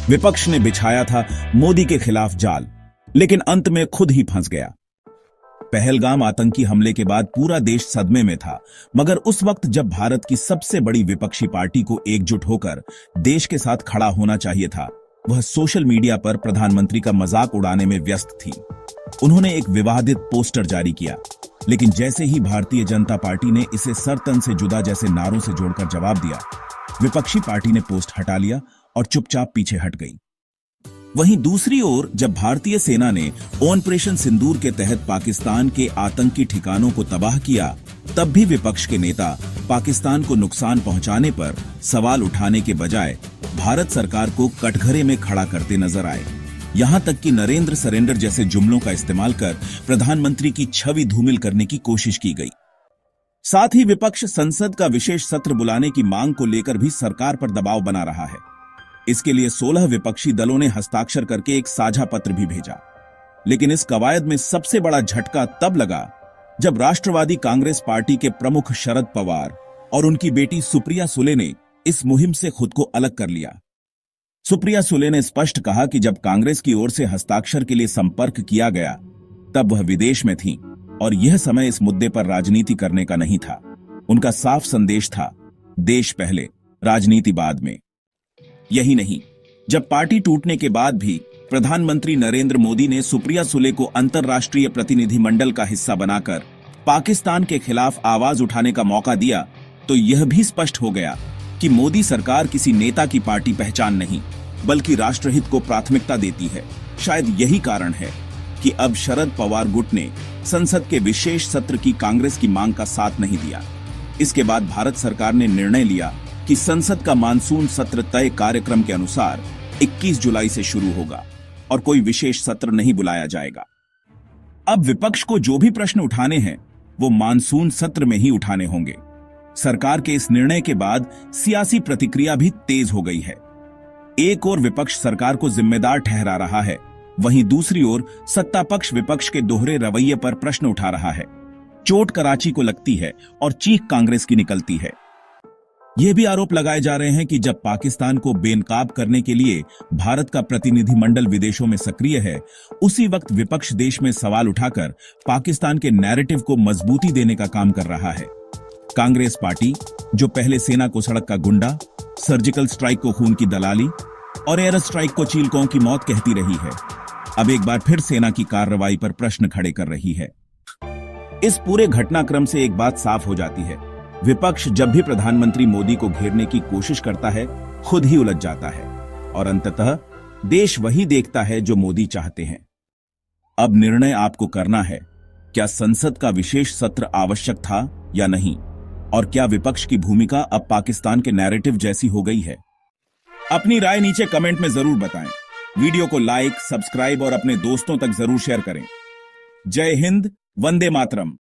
विपक्ष ने बिछाया था मोदी के खिलाफ जाल, लेकिन अंत में खुद ही फंस गया। पहलगाम आतंकी हमले के बाद पूरा देश सदमे में था, मगर उस वक्त जब भारत की सबसे बड़ी विपक्षी पार्टी को एकजुट होकर देश के साथ खड़ा होना चाहिए था, वह सोशल मीडिया पर प्रधानमंत्री का मजाक उड़ाने में व्यस्त थी। उन्होंने एक विवादित पोस्टर जारी किया, लेकिन जैसे ही भारतीय जनता पार्टी ने इसे सर तन से जुदा जैसे नारों से जोड़कर जवाब दिया, विपक्षी पार्टी ने पोस्ट हटा लिया और चुपचाप पीछे हट गई। वहीं दूसरी ओर जब भारतीय सेना ने ऑपरेशन सिंदूर के तहत पाकिस्तान के आतंकी ठिकानों को तबाह किया, तब भी विपक्ष के नेता पाकिस्तान को नुकसान पहुंचाने पर सवाल उठाने के बजाय भारत सरकार को कटघरे में खड़ा करते नजर आए। यहां तक कि नरेंद्र सरेंडर जैसे जुमलों का इस्तेमाल कर प्रधानमंत्री की छवि धूमिल करने की कोशिश की गई। साथ ही विपक्ष संसद का विशेष सत्र बुलाने की मांग को लेकर भी सरकार पर दबाव बना रहा है। इसके लिए 16 विपक्षी दलों ने हस्ताक्षर करके एक साझा पत्र भी भेजा। लेकिन इस कवायद में सबसे बड़ा झटका तब लगा जब राष्ट्रवादी कांग्रेस पार्टी के प्रमुख शरद पवार और उनकी बेटी सुप्रिया सुले ने इस मुहिम से खुद को अलग कर लिया। सुप्रिया सुले ने स्पष्ट कहा कि जब कांग्रेस की ओर से हस्ताक्षर के लिए संपर्क किया गया, तब वह विदेश में थी और यह समय इस मुद्दे पर राजनीति करने का नहीं था। उनका साफ संदेश था, देश पहले, राजनीति बाद में। यही नहीं, जब पार्टी टूटने के बाद भी प्रधानमंत्री नरेंद्र मोदी ने सुप्रिया सुले को अंतर्राष्ट्रीय प्रतिनिधिमंडल का हिस्सा बनाकर पाकिस्तान के खिलाफ आवाज उठाने का मौका दिया, तो यह भी स्पष्ट हो गया कि मोदी सरकार किसी नेता की पार्टी पहचान नहीं, बल्कि राष्ट्रहित को प्राथमिकता देती है। शायद यही कारण है कि अब शरद पवार गुट ने संसद के विशेष सत्र की कांग्रेस की मांग का साथ नहीं दिया। इसके बाद भारत सरकार ने निर्णय लिया कि संसद का मानसून सत्र तय कार्यक्रम के अनुसार 21 जुलाई से शुरू होगा और कोई विशेष सत्र नहीं बुलाया जाएगा। अब विपक्ष को जो भी प्रश्न उठाने हैं, वो मानसून सत्र में ही उठाने होंगे। सरकार के इस निर्णय के बाद सियासी प्रतिक्रिया भी तेज हो गई है। एक ओर विपक्ष सरकार को जिम्मेदार ठहरा रहा है, वहीं दूसरी ओर सत्ता पक्ष विपक्ष के दोहरे रवैये पर प्रश्न उठा रहा है। चोट कराची को लगती है और चीख कांग्रेस की निकलती है। यह भी आरोप लगाए जा रहे हैं कि जब पाकिस्तान को बेनकाब करने के लिए भारत का प्रतिनिधिमंडल विदेशों में सक्रिय है, उसी वक्त विपक्ष देश में सवाल उठाकर पाकिस्तान के नैरेटिव को मजबूती देने का काम कर रहा है। कांग्रेस पार्टी, जो पहले सेना को सड़क का गुंडा, सर्जिकल स्ट्राइक को खून की दलाली और एयर स्ट्राइक को चीलकों की मौत कहती रही है, अब एक बार फिर सेना की कार्रवाई पर प्रश्न खड़े कर रही है। इस पूरे घटनाक्रम से एक बात साफ हो जाती है, विपक्ष जब भी प्रधानमंत्री मोदी को घेरने की कोशिश करता है, खुद ही उलझ जाता है और अंततः देश वही देखता है जो मोदी चाहते हैं। अब निर्णय आपको करना है, क्या संसद का विशेष सत्र आवश्यक था या नहीं, और क्या विपक्ष की भूमिका अब पाकिस्तान के नैरेटिव जैसी हो गई है? अपनी राय नीचे कमेंट में जरूर बताएं। वीडियो को लाइक, सब्सक्राइब और अपने दोस्तों तक जरूर शेयर करें। जय हिंद, वंदे मातरम।